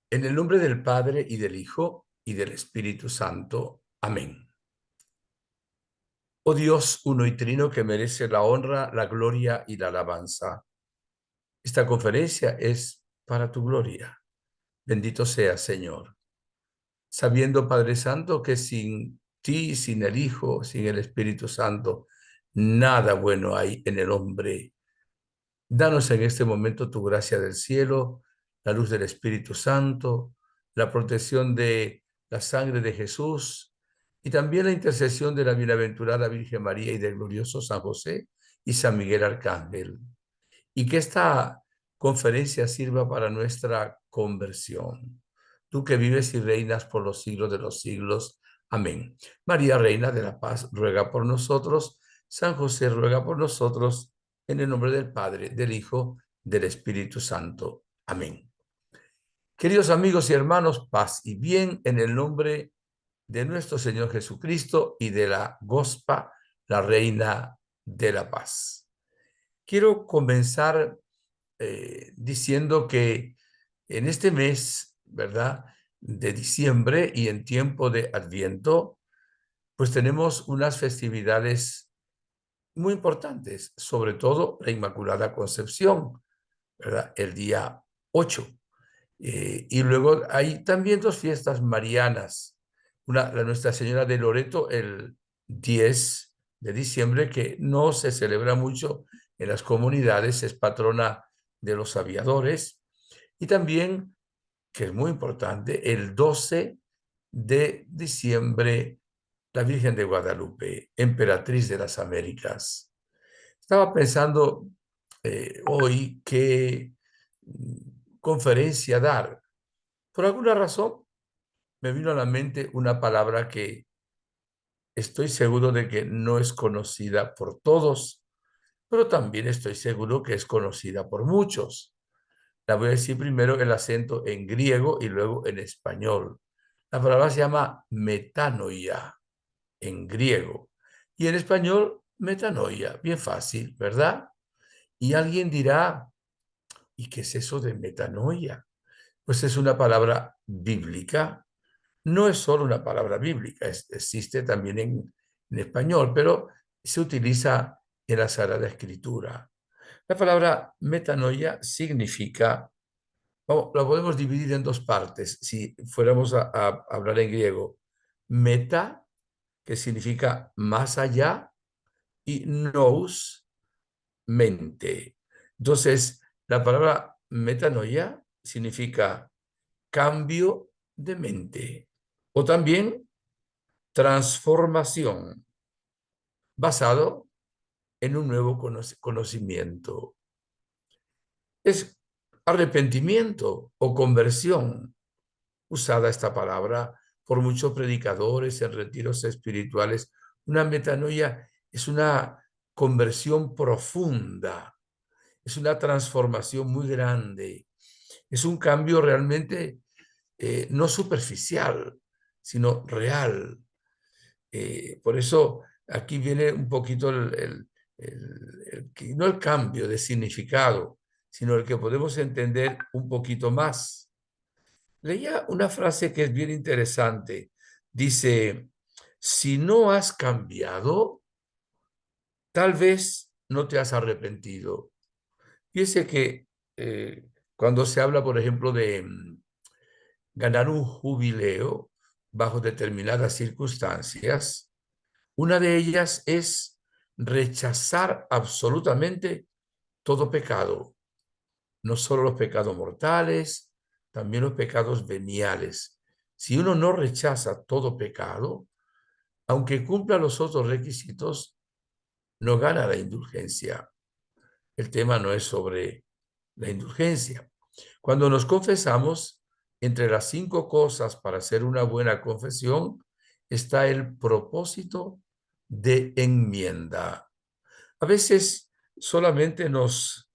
En el nombre del Padre y del Hijo y del Espíritu Santo. Amén. Oh Dios uno y trino que merece la honra, la gloria y la alabanza. Esta conferencia es para tu gloria. Bendito sea, Señor. Sabiendo, Padre Santo, que sin ti, sin el Hijo, sin el Espíritu Santo, nada bueno hay en el hombre. Danos en este momento tu gracia del cielo, la luz del Espíritu Santo, la protección de la sangre de Jesús y también la intercesión de la bienaventurada Virgen María y del glorioso San José y San Miguel Arcángel. Y que esta conferencia sirva para nuestra conversión. Tú que vives y reinas por los siglos de los siglos. Amén. María, Reina de la Paz, ruega por nosotros. San José, ruega por nosotros. En el nombre del Padre, del Hijo, del Espíritu Santo. Amén. Queridos amigos y hermanos, paz y bien en el nombre de nuestro Señor Jesucristo y de la Gospa, la Reina de la Paz. Quiero comenzar diciendo que en este mes, ¿verdad? De diciembre y en tiempo de Adviento, pues tenemos unas festividades muy importantes, sobre todo la Inmaculada Concepción, ¿verdad? El día 8. Y luego hay también dos fiestas marianas. Una, la Nuestra Señora de Loreto, el 10 de diciembre, que no se celebra mucho en las comunidades, es patrona de los aviadores. Y también, que es muy importante, el 12 de diciembre, la Virgen de Guadalupe, emperatriz de las Américas. Estaba pensando hoy qué conferencia dar. Por alguna razón me vino a la mente una palabra que estoy seguro de que no es conocida por todos, pero también estoy seguro que es conocida por muchos. La voy a decir primero el acento en griego y luego en español. La palabra se llama metanoia en griego y en español metanoia. Bien fácil, ¿verdad? Y alguien dirá, ¿y qué es eso de metanoia? Pues es una palabra bíblica. No es solo una palabra bíblica, existe también en español, pero se utiliza en la Sagrada Escritura. La palabra metanoia significa, la podemos dividir en dos partes, si fuéramos a hablar en griego. Meta, que significa más allá, y nous, mente. Entonces, la palabra metanoia significa cambio de mente o también transformación basado en un nuevo conocimiento. Es arrepentimiento o conversión, usada esta palabra por muchos predicadores en retiros espirituales. Una metanoia es una conversión profunda, es una transformación muy grande, es un cambio realmente no superficial, sino real. Por eso aquí viene un poquito no el cambio de significado, sino el que podemos entender un poquito más. Leía una frase que es bien interesante. Dice, si no has cambiado, tal vez no te has arrepentido. Fíjese que cuando se habla, por ejemplo, de ganar un jubileo bajo determinadas circunstancias, una de ellas es rechazar absolutamente todo pecado, no solo los pecados mortales, también los pecados veniales. Si uno no rechaza todo pecado, aunque cumpla los otros requisitos, no gana la indulgencia. El tema no es sobre la indulgencia. Cuando nos confesamos, entre las 5 cosas para hacer una buena confesión está el propósito de enmienda. A veces solamente nos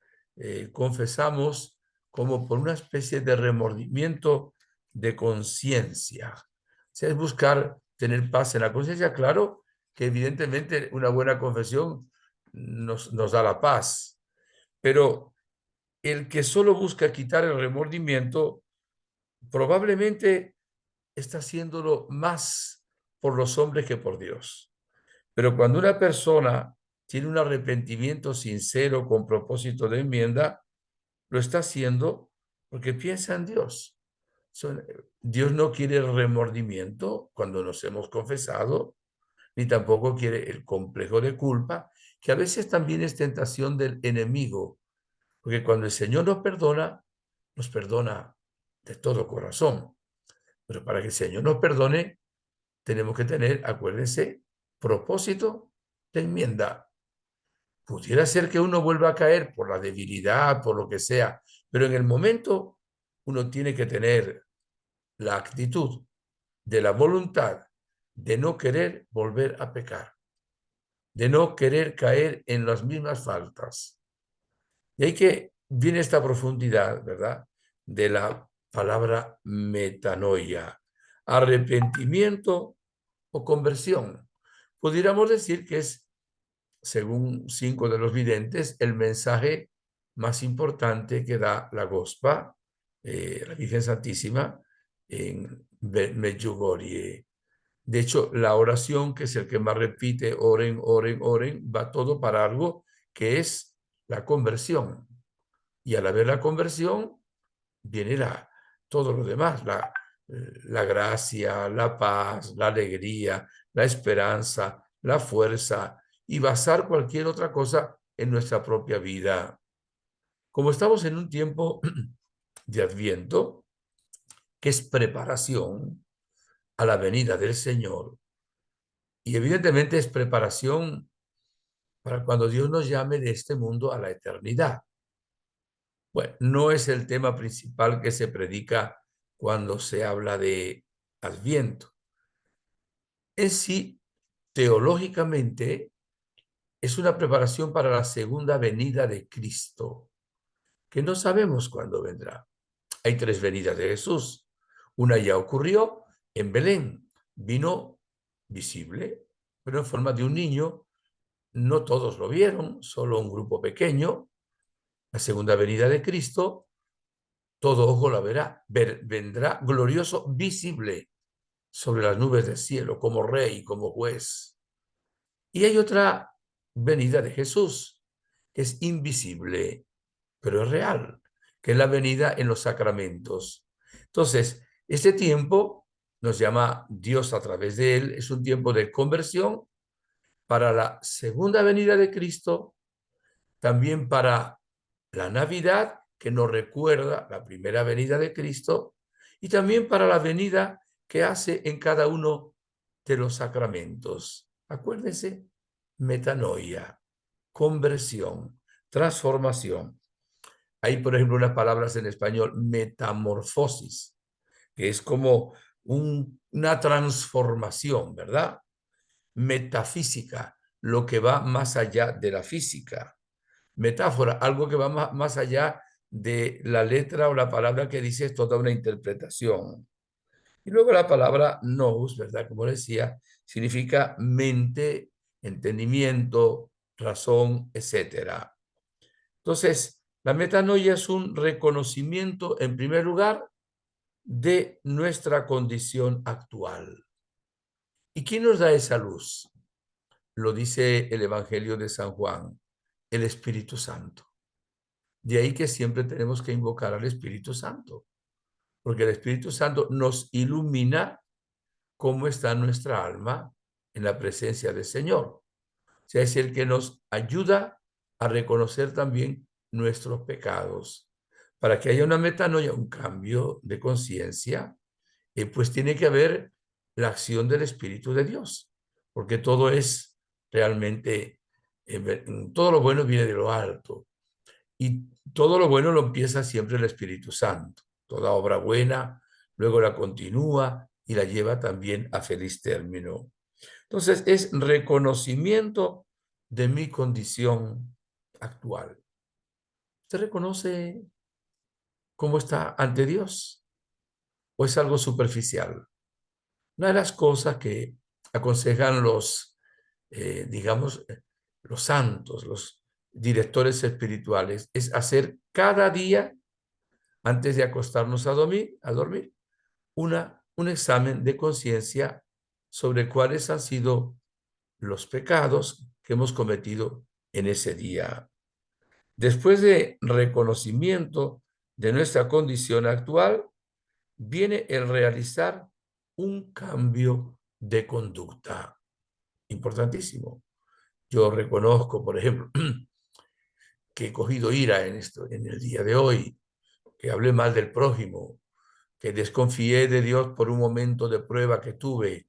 confesamos como por una especie de remordimiento de conciencia. O sea, es buscar tener paz en la conciencia. Claro que evidentemente una buena confesión nos da la paz, pero el que solo busca quitar el remordimiento Probablemente está haciéndolo más por los hombres que por Dios. Pero cuando una persona tiene un arrepentimiento sincero con propósito de enmienda, lo está haciendo porque piensa en Dios. Dios no quiere el remordimiento cuando nos hemos confesado, ni tampoco quiere el complejo de culpa, que a veces también es tentación del enemigo, porque cuando el Señor nos perdona de todo corazón. Pero para que el Señor nos perdone, tenemos que tener, acuérdense, propósito de enmienda. Pudiera ser que uno vuelva a caer por la debilidad, por lo que sea, pero en el momento uno tiene que tener la actitud de la voluntad de no querer volver a pecar, de no querer caer en las mismas faltas. Y hay que, viene esta profundidad, ¿verdad? De la palabra metanoia, arrepentimiento o conversión. Pudiéramos decir que es, según 5 de los videntes, el mensaje más importante que da la Gospa, la Virgen Santísima, en Medjugorje. De hecho, la oración, que es el que más repite, oren, oren, oren, va todo para algo que es la conversión. Y al haber la conversión, viene todo lo demás, la gracia, la paz, la alegría, la esperanza, la fuerza y basar cualquier otra cosa en nuestra propia vida. Como estamos en un tiempo de Adviento, que es preparación a la venida del Señor, y evidentemente es preparación para cuando Dios nos llame de este mundo a la eternidad. Bueno, no es el tema principal que se predica cuando se habla de Adviento. En sí, teológicamente, es una preparación para la segunda venida de Cristo, que no sabemos cuándo vendrá. Hay 3 venidas de Jesús. Una ya ocurrió en Belén. Vino visible, pero en forma de un niño. No todos lo vieron, solo un grupo pequeño. La segunda venida de Cristo, todo ojo la verá. Vendrá glorioso, visible sobre las nubes del cielo, como rey, como juez. Y hay otra venida de Jesús, que es invisible, pero es real, que es la venida en los sacramentos. Entonces, este tiempo nos llama Dios a través de él, es un tiempo de conversión para la segunda venida de Cristo, también para la Navidad, que nos recuerda la primera venida de Cristo, y también para la venida que hace en cada uno de los sacramentos. Acuérdense, metanoia, conversión, transformación. Hay, por ejemplo, unas palabras en español, metamorfosis, que es como una transformación, ¿verdad? Metafísica, lo que va más allá de la física. Metáfora, algo que va más allá de la letra o la palabra que dice, es toda una interpretación. Y luego la palabra nous, ¿verdad? Como decía, significa mente, entendimiento, razón, etcétera. Entonces, la metanoia es un reconocimiento, en primer lugar, de nuestra condición actual. ¿Y quién nos da esa luz? Lo dice el Evangelio de San Juan, el Espíritu Santo. De ahí que siempre tenemos que invocar al Espíritu Santo, porque el Espíritu Santo nos ilumina cómo está nuestra alma en la presencia del Señor. O sea, es el que nos ayuda a reconocer también nuestros pecados. Para que haya una metanoia, un cambio de conciencia, pues tiene que haber la acción del Espíritu de Dios, porque todo es realmente, todo lo bueno viene de lo alto. Y todo lo bueno lo empieza siempre el Espíritu Santo. Toda obra buena, luego la continúa y la lleva también a feliz término. Entonces, es reconocimiento de mi condición actual. ¿Usted reconoce cómo está ante Dios? ¿O es algo superficial? Una de las cosas que aconsejan digamos, los santos, los directores espirituales, es hacer cada día antes de acostarnos a dormir, un examen de conciencia sobre cuáles han sido los pecados que hemos cometido en ese día. Después de reconocimiento de nuestra condición actual, viene el realizar un cambio de conducta. Importantísimo. Yo reconozco, por ejemplo, que he cogido ira en el día de hoy, que hablé mal del prójimo, que desconfié de Dios por un momento de prueba que tuve,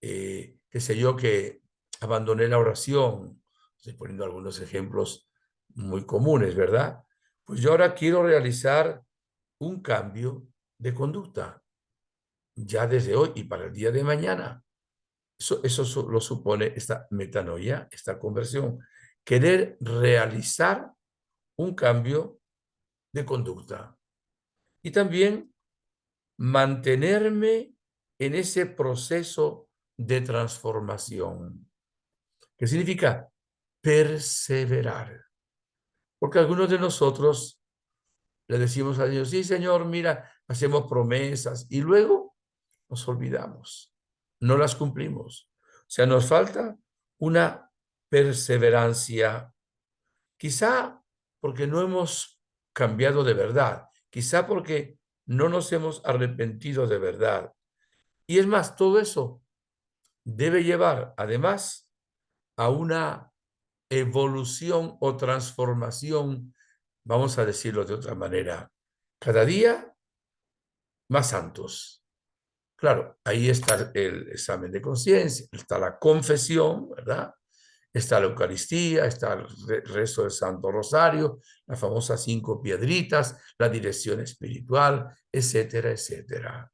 qué sé yo, que abandoné la oración. Estoy poniendo algunos ejemplos muy comunes, ¿verdad? Pues yo ahora quiero realizar un cambio de conducta, ya desde hoy y para el día de mañana. Eso lo supone esta metanoia, esta conversión. Querer realizar un cambio de conducta. Y también mantenerme en ese proceso de transformación. ¿Qué significa? Perseverar. Porque algunos de nosotros le decimos a Dios, sí, Señor, mira, hacemos promesas y luego nos olvidamos, no las cumplimos. O sea, nos falta una perseverancia, quizá porque no hemos cambiado de verdad, quizá porque no nos hemos arrepentido de verdad. Y es más, todo eso debe llevar, además, a una evolución o transformación, vamos a decirlo de otra manera, cada día más santos. Claro, ahí está el examen de conciencia, está la confesión, ¿verdad? Está la Eucaristía, está el rezo del Santo Rosario, las famosas 5 piedritas, la dirección espiritual, etcétera, etcétera.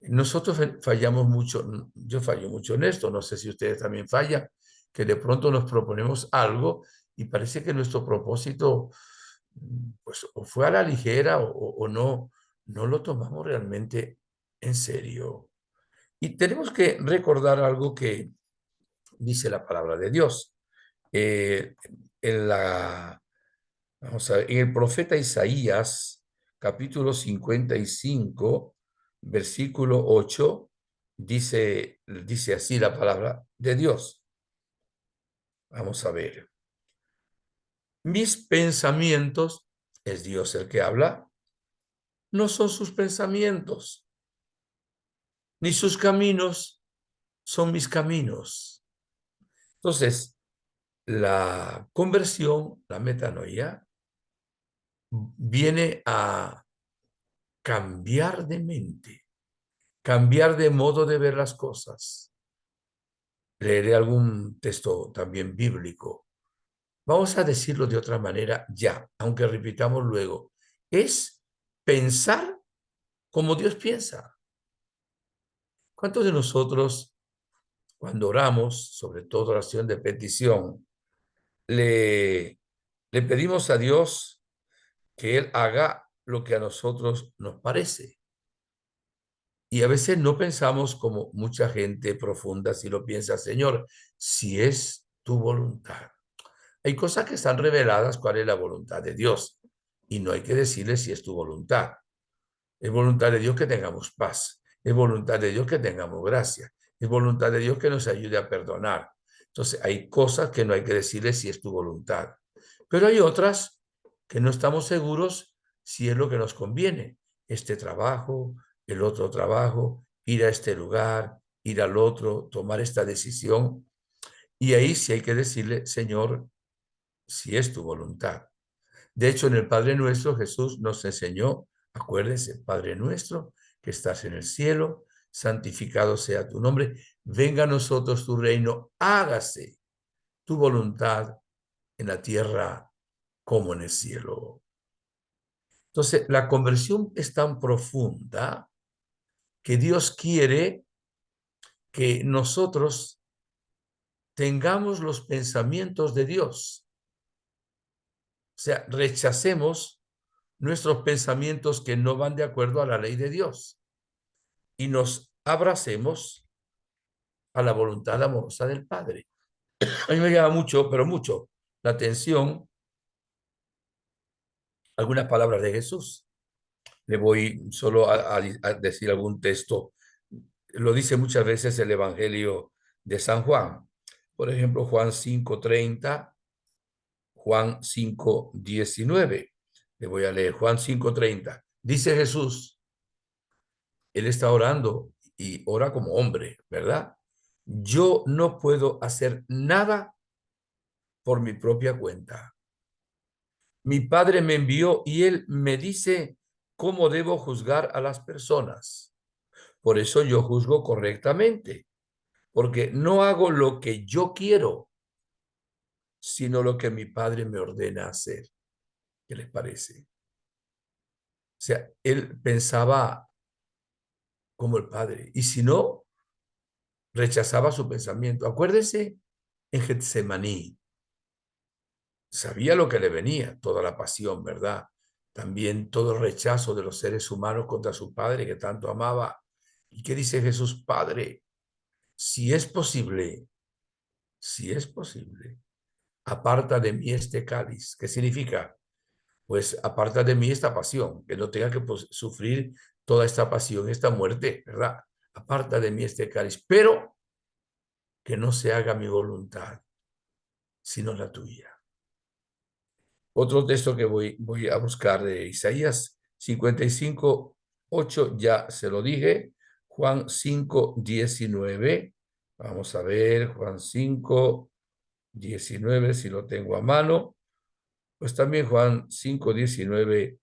Nosotros fallamos mucho, yo fallo mucho en esto, no sé si ustedes también fallan, que de pronto nos proponemos algo y parece que nuestro propósito, pues, o fue a la ligera o no, no lo tomamos realmente en serio. Y tenemos que recordar algo que dice la palabra de Dios. Eh, en la, Vamos a ver, en el profeta Isaías, capítulo 55, versículo 8, dice así la palabra de Dios. Vamos a ver. Mis pensamientos, es Dios el que habla, no son sus pensamientos, ni sus caminos son mis caminos. Entonces, la conversión, la metanoia, viene a cambiar de mente, cambiar de modo de ver las cosas. Leeré algún texto también bíblico. Vamos a decirlo de otra manera ya, aunque repitamos luego. Es pensar como Dios piensa. ¿Cuántos de nosotros, cuando oramos, sobre todo oración de petición, le pedimos a Dios que Él haga lo que a nosotros nos parece? Y a veces no pensamos como mucha gente profunda si lo piensa, Señor, si es tu voluntad. Hay cosas que están reveladas cuál es la voluntad de Dios y no hay que decirle si es tu voluntad. Es voluntad de Dios que tengamos paz, es voluntad de Dios que tengamos gracia, es voluntad de Dios que nos ayude a perdonar. Entonces hay cosas que no hay que decirle si es tu voluntad, pero hay otras que no estamos seguros si es lo que nos conviene. Este trabajo, el otro trabajo, ir a este lugar, ir al otro, tomar esta decisión. Y ahí sí hay que decirle, Señor, si es tu voluntad. De hecho, en el Padre Nuestro Jesús nos enseñó, acuérdense, Padre Nuestro, que estás en el cielo, santificado sea tu nombre, venga a nosotros tu reino, hágase tu voluntad en la tierra como en el cielo. Entonces, la conversión es tan profunda que Dios quiere que nosotros tengamos los pensamientos de Dios. O sea, rechacemos nuestros pensamientos que no van de acuerdo a la ley de Dios y nos abracemos a la voluntad amorosa del Padre. A mí me llama mucho, pero mucho, la atención algunas palabras de Jesús. Le voy solo a decir algún texto. Lo dice muchas veces el Evangelio de San Juan. Por ejemplo, Juan 5:30, Juan 5:19. Le voy a leer Juan 5:30. Dice Jesús, él está orando y ora como hombre, ¿verdad? Yo no puedo hacer nada por mi propia cuenta. Mi Padre me envió y él me dice cómo debo juzgar a las personas. Por eso yo juzgo correctamente, porque no hago lo que yo quiero, sino lo que mi Padre me ordena hacer. ¿Qué les parece? O sea, él pensaba como el Padre, y si no, rechazaba su pensamiento. Acuérdese en Getsemaní, sabía lo que le venía, toda la pasión, ¿verdad? También todo el rechazo de los seres humanos contra su Padre que tanto amaba. ¿Y qué dice Jesús? Padre, si es posible, si es posible, aparta de mí este cáliz. ¿Qué significa? Pues aparta de mí esta pasión, que no tenga que sufrir toda esta pasión, esta muerte, ¿verdad? Aparta de mí este cáliz, pero que no se haga mi voluntad, sino la tuya. Otro texto que voy a buscar de Isaías 55:8, ya se lo dije. Juan 5:19. Vamos a ver, Juan 5:19, si lo tengo a mano. Pues también Juan 5:19,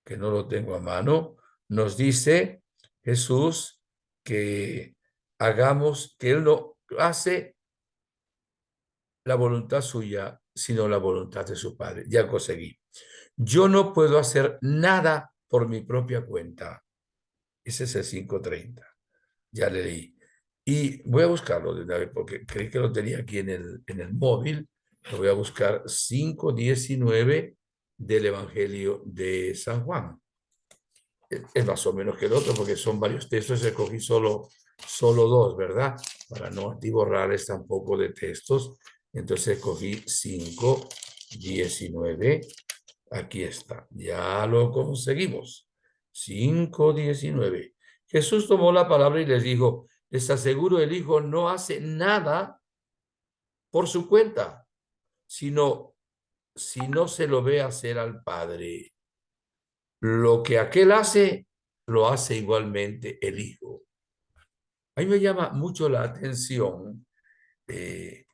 que no lo tengo a mano, nos dice Jesús que hagamos, que Él no hace la voluntad suya, sino la voluntad de su Padre. Ya conseguí. Yo no puedo hacer nada por mi propia cuenta. Ese es el 5:30. Ya le leí. Y voy a buscarlo de una vez porque creí que lo tenía aquí en el móvil. Lo voy a buscar 5:19 del Evangelio de San Juan. Es más o menos que el otro porque son varios textos. Escogí solo dos, ¿verdad? Para no atiborrarles tampoco de textos. Entonces escogí 5:19. Aquí está, ya lo conseguimos. 5:19. Jesús tomó la palabra y les dijo, les aseguro, el Hijo no hace nada por su cuenta, sino si no se lo ve hacer al Padre. Lo que aquel hace, lo hace igualmente el Hijo. A mí me llama mucho la atención eh,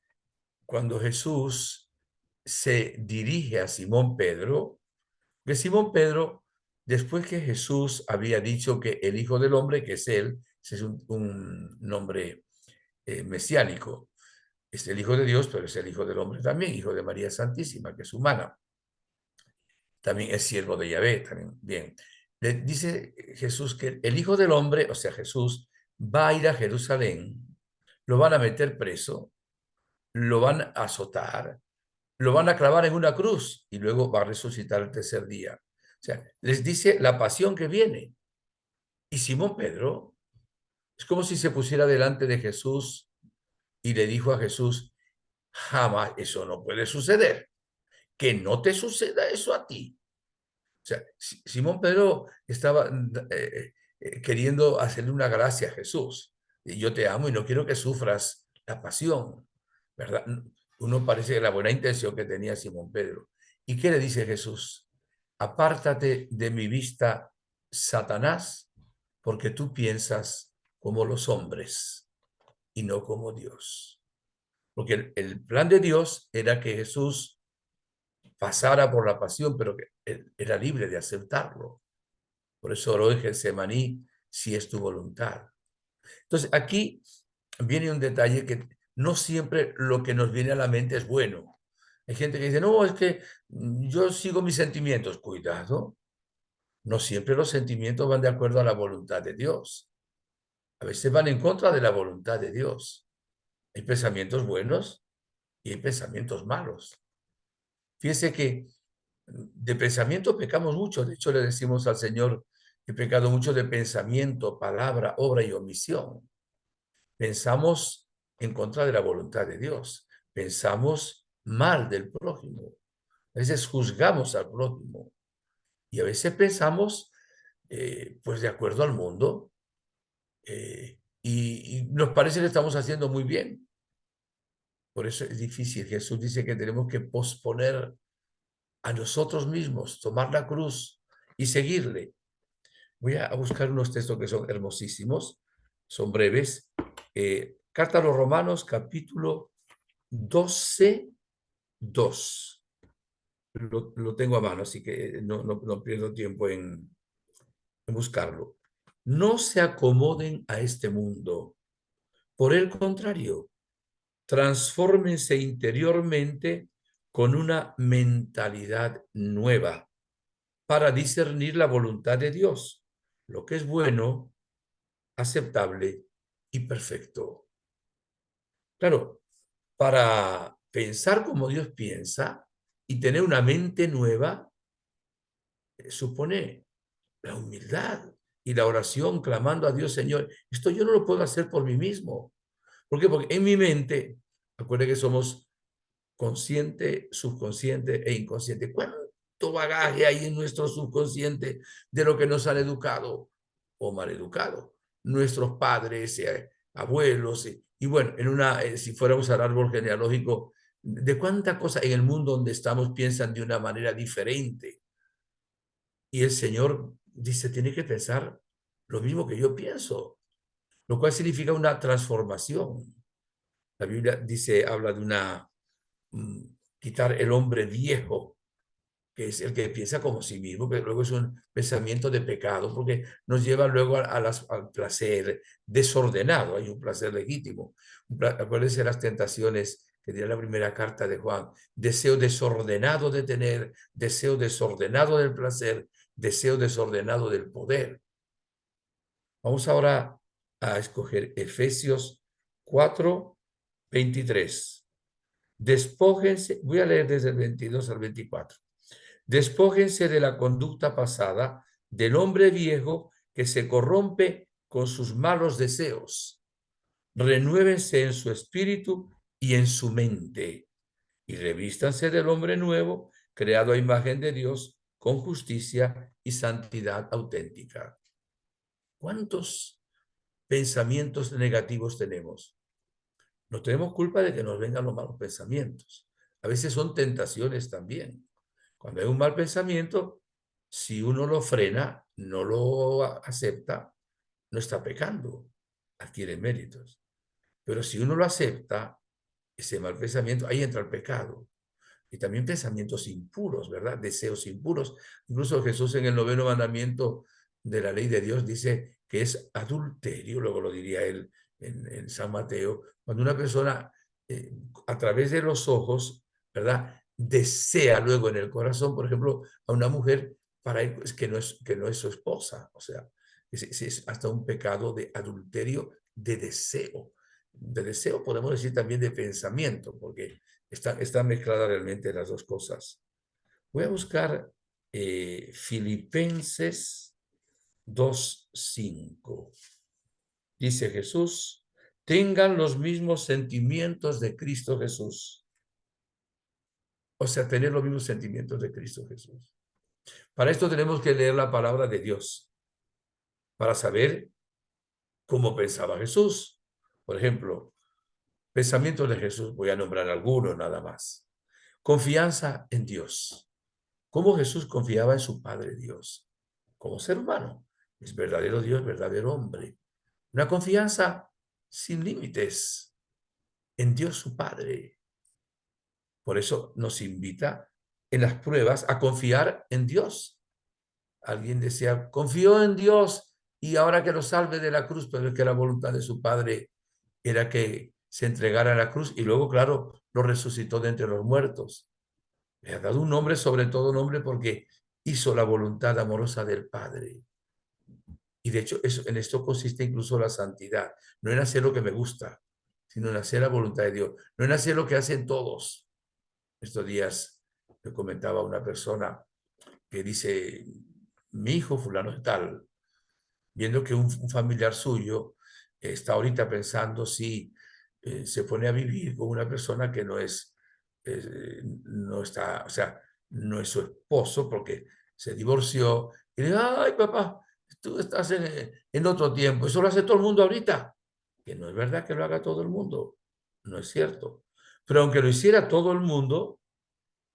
cuando Jesús se dirige a Simón Pedro. De Simón Pedro, después que Jesús había dicho que el Hijo del Hombre, que es él, ese es un nombre mesiánico, es el Hijo de Dios, pero es el Hijo del Hombre también, Hijo de María Santísima, que es humana. También es siervo de Yahvé, también. Bien. Le dice Jesús que el Hijo del Hombre, o sea, Jesús, va a ir a Jerusalén, lo van a meter preso, lo van a azotar, lo van a clavar en una cruz y luego va a resucitar el tercer día. O sea, les dice la pasión que viene. Y Simón Pedro es como si se pusiera delante de Jesús y le dijo a Jesús, jamás eso no puede suceder, que no te suceda eso a ti. O sea, Simón Pedro estaba queriendo hacerle una gracia a Jesús. Y yo te amo y no quiero que sufras la pasión, ¿verdad? Uno parece que la buena intención que tenía Simón Pedro. ¿Y qué le dice Jesús? Apártate de mi vista, Satanás, porque tú piensas como los hombres y no como Dios. Porque el plan de Dios era que Jesús pasara por la pasión, pero que él era libre de aceptarlo. Por eso oró en Getsemaní, si es tu voluntad. Entonces, aquí viene un detalle que no siempre lo que nos viene a la mente es bueno. Hay gente que dice, no, es que yo sigo mis sentimientos. Cuidado, no siempre los sentimientos van de acuerdo a la voluntad de Dios. A veces van en contra de la voluntad de Dios. Hay pensamientos buenos y hay pensamientos malos. Fíjese que de pensamiento pecamos mucho. De hecho, le decimos al Señor, he pecado mucho de pensamiento, palabra, obra y omisión. Pensamos en contra de la voluntad de Dios. Pensamos mal del prójimo. A veces juzgamos al prójimo. Y a veces pensamos pues de acuerdo al mundo, y nos parece que estamos haciendo muy bien. Por eso es difícil. Jesús dice que tenemos que posponer a nosotros mismos, tomar la cruz y seguirle. Voy a buscar unos textos que son hermosísimos, son breves. Carta a los Romanos, capítulo 12, 2. Lo tengo a mano, así que no pierdo tiempo en buscarlo. No se acomoden a este mundo. Por el contrario, transfórmense interiormente con una mentalidad nueva para discernir la voluntad de Dios, lo que es bueno, aceptable y perfecto. Claro, para pensar como Dios piensa y tener una mente nueva, supone la humildad y la oración clamando a Dios, Señor, esto yo no lo puedo hacer por mí mismo. ¿Por qué? Porque en mi mente, acuérdense que somos consciente, subconsciente e inconsciente. ¿Cuánto bagaje hay en nuestro subconsciente de lo que nos han educado o mal educado? Nuestros padres, abuelos, y bueno, si fuéramos al árbol genealógico, de cuánta cosa en el mundo donde estamos piensan de una manera diferente. Y el Señor dice, tiene que pensar lo mismo que yo pienso, lo cual significa una transformación. La Biblia dice, habla de quitar el hombre viejo, que es el que piensa como sí mismo, que luego es un pensamiento de pecado, porque nos lleva luego al placer desordenado. Hay un placer legítimo. Acuérdense de las tentaciones que diría la primera carta de Juan: deseo desordenado de tener, deseo desordenado del placer, deseo desordenado del poder. Vamos ahora a escoger Efesios 4:23. Despójense, voy a leer desde el 22 al 24. Despójense de la conducta pasada, del hombre viejo que se corrompe con sus malos deseos. Renuévense en su espíritu y en su mente, y revístanse del hombre nuevo, creado a imagen de Dios, con justicia y santidad auténtica. ¿Cuántos pensamientos negativos tenemos? No tenemos culpa de que nos vengan los malos pensamientos. A veces son tentaciones también. Cuando hay un mal pensamiento, si uno lo frena, no lo acepta, no está pecando, adquiere méritos. Pero si uno lo acepta, ese mal pensamiento, ahí entra el pecado. Y también pensamientos impuros, ¿verdad? Deseos impuros. Incluso Jesús en el 9º mandamiento de la ley de Dios dice que es adulterio, luego lo diría él en San Mateo, cuando una persona a través de los ojos, ¿verdad? Desea luego en el corazón, por ejemplo, a una mujer para él que no es su esposa. O sea, es hasta un pecado de adulterio de deseo. De deseo podemos decir también de pensamiento, porque está mezclada realmente las dos cosas. Voy a buscar Filipenses 2:5. Dice Jesús, tengan los mismos sentimientos de Cristo Jesús. O sea, tener los mismos sentimientos de Cristo Jesús. Para esto tenemos que leer la palabra de Dios, para saber cómo pensaba Jesús. Por ejemplo, pensamientos de Jesús, voy a nombrar algunos nada más. Confianza en Dios. ¿Cómo Jesús confiaba en su Padre Dios? Como ser humano. Es verdadero Dios, verdadero hombre. Una confianza sin límites en Dios su Padre. Por eso nos invita en las pruebas a confiar en Dios. Alguien decía, confió en Dios y ahora que lo salve de la cruz, pero es que la voluntad de su Padre era que se entregara a la cruz y luego, claro, lo resucitó de entre los muertos. Le ha dado un nombre sobre todo nombre porque hizo la voluntad amorosa del Padre. Y de hecho, en esto consiste incluso la santidad. No en hacer lo que me gusta, sino en hacer la voluntad de Dios. No en hacer lo que hacen todos. Estos días me comentaba una persona que dice, mi hijo fulano es tal, viendo que un familiar suyo está ahorita pensando si se pone a vivir con una persona que no está, o sea, no es su esposo porque se divorció. Y le dice, ay, papá, Tú estás en otro tiempo. Eso lo hace todo el mundo ahorita. Que no es verdad que lo haga todo el mundo. No es cierto. Pero aunque lo hiciera todo el mundo,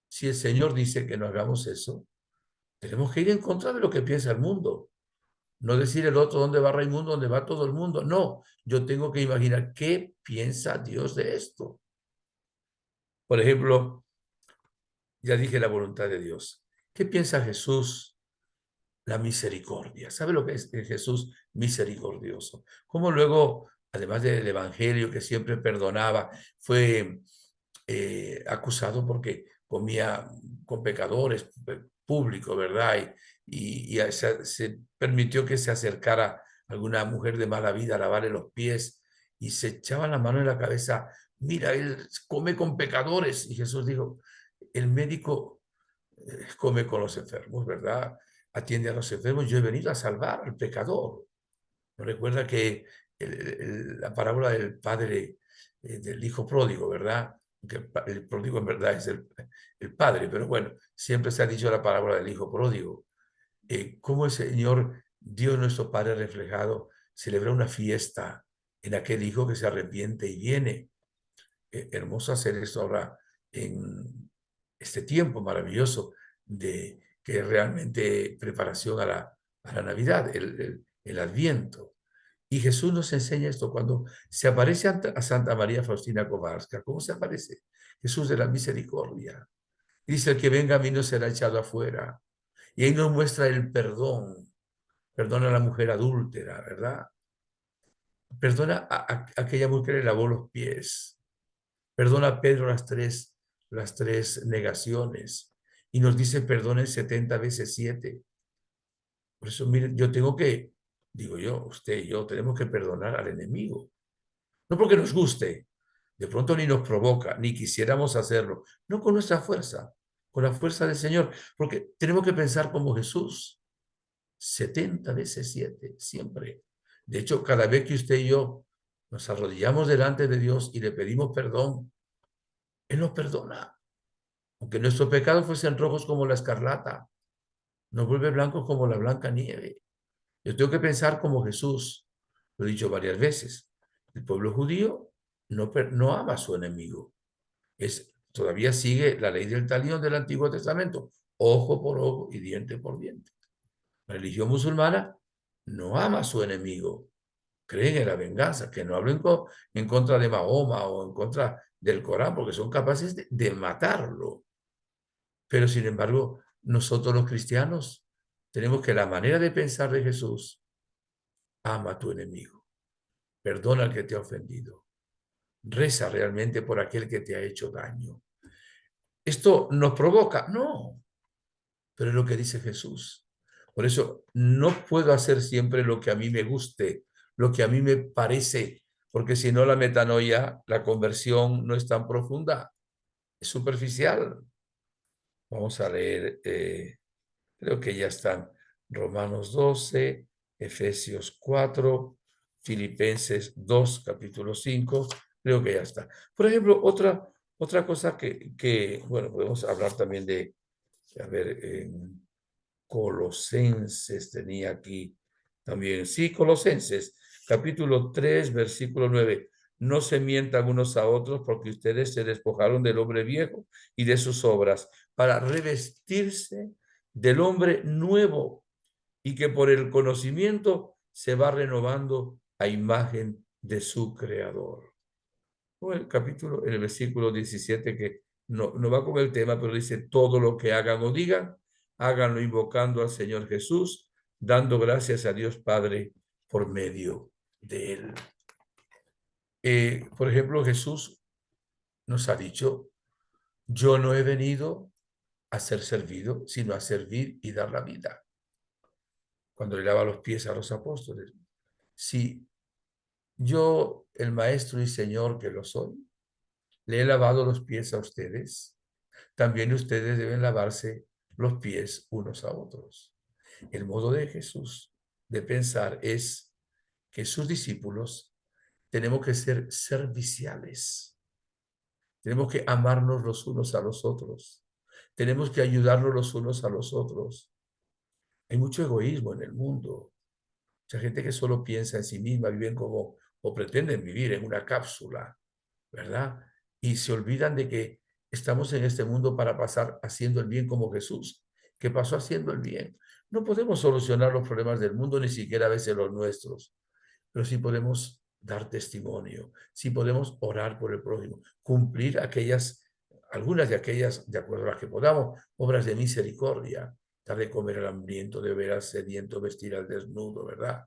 si el Señor dice que no hagamos eso, tenemos que ir en contra de lo que piensa el mundo. No decir el otro dónde va Raimundo, dónde va todo el mundo. No, yo tengo que imaginar qué piensa Dios de esto. Por ejemplo, ya dije la voluntad de Dios. ¿Qué piensa Jesús? La misericordia. ¿Sabe lo que es el Jesús misericordioso? Como luego, además del Evangelio que siempre perdonaba, fue acusado porque comía con pecadores público, ¿verdad? Y se permitió que se acercara alguna mujer de mala vida a lavarle los pies y se echaban la mano en la cabeza. Mira, él come con pecadores. Y Jesús dijo, el médico come con los enfermos, ¿verdad? Atiende a los enfermos. Yo he venido a salvar al pecador. ¿No recuerda que la parábola del padre, del hijo pródigo, ¿verdad? Que el pródigo en verdad es el padre, pero bueno, siempre se ha dicho la parábola del hijo pródigo. Cómo el Señor, Dios nuestro Padre reflejado, celebra una fiesta en aquel hijo que se arrepiente y viene. Hermoso hacer esto ahora en este tiempo maravilloso de que es realmente preparación a la Navidad, el Adviento. Y Jesús nos enseña esto cuando se aparece a Santa María Faustina Kowalska. ¿Cómo se aparece? Jesús de la misericordia. Dice, el que venga a mí no será echado afuera. Y ahí nos muestra el perdón. Perdona a la mujer adúltera, ¿verdad? Perdona a aquella mujer que le lavó los pies. Perdona a Pedro las tres negaciones. Y nos dice perdonen 70 veces 7. Por eso, miren, yo tengo que, digo yo, usted y yo, tenemos que perdonar al enemigo. No porque nos guste, de pronto ni nos provoca, ni quisiéramos hacerlo. No con nuestra fuerza, con la fuerza del Señor. Porque tenemos que pensar como Jesús. 70 veces 7, siempre. De hecho, cada vez que usted y yo nos arrodillamos delante de Dios y le pedimos perdón, Él nos perdona. Aunque nuestros pecados fuesen rojos como la escarlata, nos vuelve blancos como la blanca nieve. Yo tengo que pensar como Jesús. Lo he dicho varias veces. El pueblo judío no ama a su enemigo. Todavía sigue la ley del talión del Antiguo Testamento. Ojo por ojo y diente por diente. La religión musulmana no ama a su enemigo. Creen en la venganza, que no hablen en contra de Mahoma o en contra del Corán, porque son capaces de matarlo. Pero sin embargo, nosotros los cristianos tenemos que la manera de pensar de Jesús, ama a tu enemigo, perdona al que te ha ofendido, reza realmente por aquel que te ha hecho daño. ¿Esto nos provoca? No, pero es lo que dice Jesús. Por eso no puedo hacer siempre lo que a mí me guste, lo que a mí me parece, porque si no la metanoia, la conversión no es tan profunda, es superficial. Vamos a leer creo que ya están Romanos 12, Efesios 4, Filipenses 2, capítulo 5, creo que ya está. Por ejemplo, otra cosa bueno, podemos hablar también de, a ver, en Colosenses tenía aquí también, sí, Colosenses, capítulo 3, versículo 9. No se mientan unos a otros porque ustedes se despojaron del hombre viejo y de sus obras para revestirse del hombre nuevo y que por el conocimiento se va renovando a imagen de su creador. O el capítulo, en el versículo 17 que no va con el tema, pero dice, todo lo que hagan o digan, háganlo invocando al Señor Jesús, dando gracias a Dios Padre por medio de él. Por ejemplo, Jesús nos ha dicho, yo no he venido a ser servido, sino a servir y dar la vida. Cuando le lava los pies a los apóstoles. Si yo, el Maestro y Señor que lo soy, le he lavado los pies a ustedes, también ustedes deben lavarse los pies unos a otros. El modo de Jesús de pensar es que sus discípulos tenemos que ser serviciales, tenemos que amarnos los unos a los otros, tenemos que ayudarnos los unos a los otros. Hay mucho egoísmo en el mundo. Mucha gente que solo piensa en sí misma, viven como, o pretenden vivir en una cápsula, ¿verdad? Y se olvidan de que estamos en este mundo para pasar haciendo el bien como Jesús, que pasó haciendo el bien. No podemos solucionar los problemas del mundo, ni siquiera a veces los nuestros, pero sí podemos dar testimonio, sí podemos orar por el prójimo, cumplir algunas de aquellas, de acuerdo a las que podamos, obras de misericordia, dar de comer al hambriento, de ver al sediento, vestir al desnudo, ¿verdad?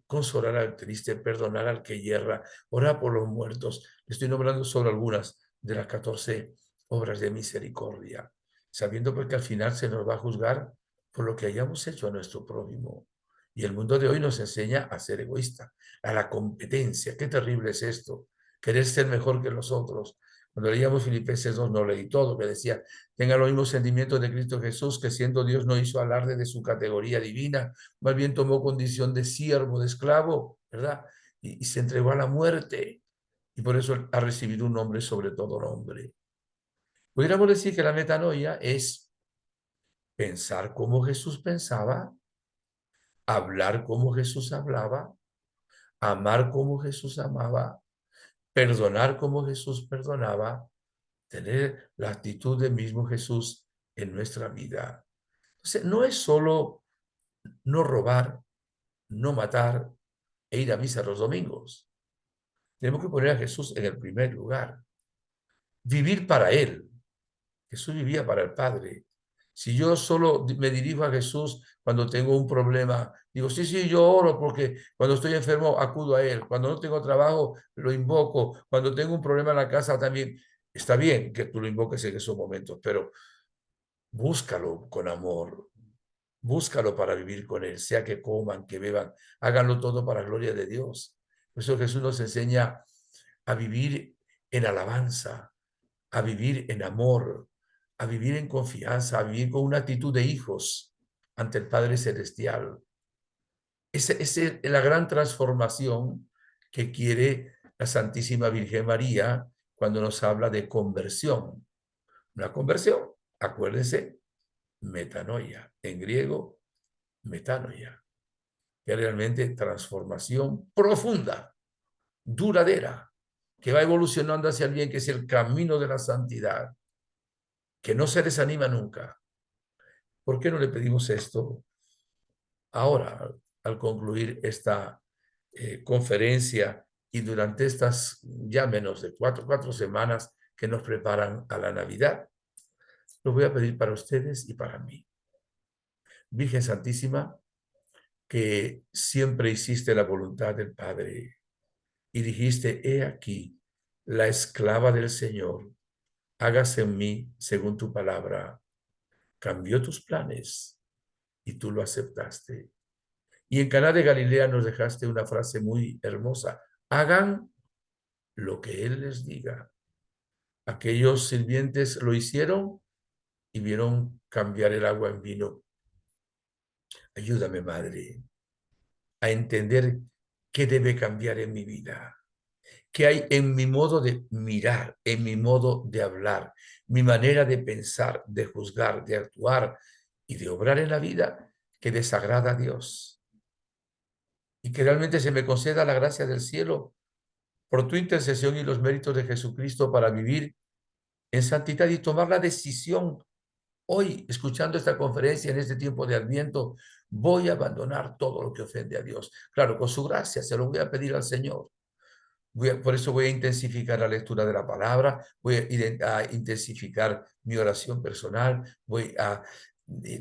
Consolar al triste, perdonar al que yerra, orar por los muertos. Le estoy nombrando solo algunas de las 14 obras de misericordia, sabiendo pues que al final se nos va a juzgar por lo que hayamos hecho a nuestro prójimo. Y el mundo de hoy nos enseña a ser egoísta, a la competencia. Qué terrible es esto, querer ser mejor que los otros. Cuando leíamos Filipenses 2, no leí todo, que decía, tenga los mismos sentimientos de Cristo Jesús, que siendo Dios no hizo alarde de su categoría divina, más bien tomó condición de siervo, de esclavo, ¿verdad? Y se entregó a la muerte. Y por eso ha recibido un nombre sobre todo nombre. Pudiéramos decir que la metanoia es pensar como Jesús pensaba, hablar como Jesús hablaba, amar como Jesús amaba, perdonar como Jesús perdonaba, tener la actitud del mismo Jesús en nuestra vida. Entonces, no es solo no robar, no matar e ir a misa los domingos. Tenemos que poner a Jesús en el primer lugar. Vivir para Él. Jesús vivía para el Padre. Si yo solo me dirijo a Jesús cuando tengo un problema, digo, sí, sí, yo oro porque cuando estoy enfermo acudo a Él. Cuando no tengo trabajo, lo invoco. Cuando tengo un problema en la casa también. Está bien que tú lo invoques en esos momentos, pero búscalo con amor. Búscalo para vivir con Él, sea que coman, que beban, háganlo todo para la gloria de Dios. Por eso Jesús nos enseña a vivir en alabanza, a vivir en amor, a vivir en confianza, a vivir con una actitud de hijos ante el Padre Celestial. Esa es la gran transformación que quiere la Santísima Virgen María cuando nos habla de conversión. Una conversión, acuérdense, metanoia, en griego, metanoia, que es realmente transformación profunda, duradera, que va evolucionando hacia el bien, que es el camino de la santidad, que no se desanima nunca. ¿Por qué no le pedimos esto ahora, al concluir esta conferencia y durante estas ya menos de cuatro semanas que nos preparan a la Navidad? Lo voy a pedir para ustedes y para mí. Virgen Santísima, que siempre hiciste la voluntad del Padre y dijiste, he aquí, la esclava del Señor, hágase en mí según tu palabra. Cambió tus planes y tú lo aceptaste. Y en Caná de Galilea nos dejaste una frase muy hermosa. Hagan lo que Él les diga. Aquellos sirvientes lo hicieron y vieron cambiar el agua en vino. Ayúdame, Madre, a entender qué debe cambiar en mi vida, qué hay en mi modo de mirar, en mi modo de hablar, mi manera de pensar, de juzgar, de actuar y de obrar en la vida que desagrada a Dios. Y que realmente se me conceda la gracia del cielo por tu intercesión y los méritos de Jesucristo para vivir en santidad y tomar la decisión hoy, escuchando esta conferencia en este tiempo de Adviento, voy a abandonar todo lo que ofende a Dios. Claro, con su gracia se lo voy a pedir al Señor. Por eso voy a intensificar la lectura de la palabra, voy a intensificar mi oración personal, voy a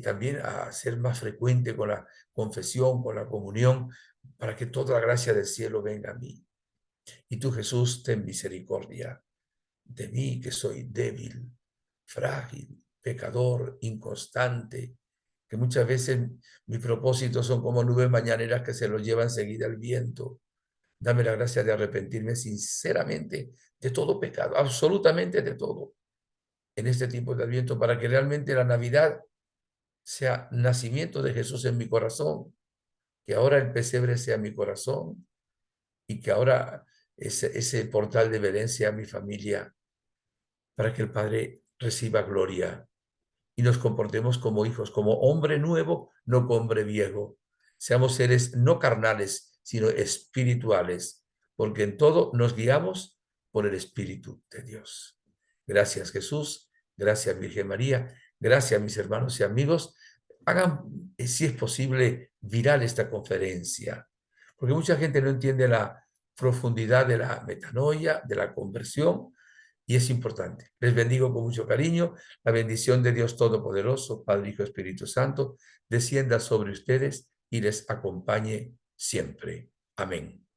también a ser más frecuente con la confesión, con la comunión, para que toda la gracia del cielo venga a mí. Y tú, Jesús, ten misericordia de mí, que soy débil, frágil, pecador, inconstante, que muchas veces mis propósitos son como nubes mañaneras que se los lleva enseguida el viento. Dame la gracia de arrepentirme sinceramente de todo pecado, absolutamente de todo, en este tiempo de Adviento, para que realmente la Navidad sea nacimiento de Jesús en mi corazón, que ahora el pesebre sea mi corazón y que ahora ese portal de Belén sea mi familia, para que el Padre reciba gloria y nos comportemos como hijos, como hombre nuevo, no como hombre viejo, Seamos seres no carnales, sino espirituales, porque en todo nos guiamos por el Espíritu de Dios. Gracias, Jesús. Gracias, Virgen María. Gracias, mis hermanos y amigos. Hagan, si es posible, viral esta conferencia, porque mucha gente no entiende la profundidad de la metanoia, de la conversión, y es importante. Les bendigo con mucho cariño. La bendición de Dios Todopoderoso, Padre, Hijo, Espíritu Santo, descienda sobre ustedes y les acompañe siempre. Amén.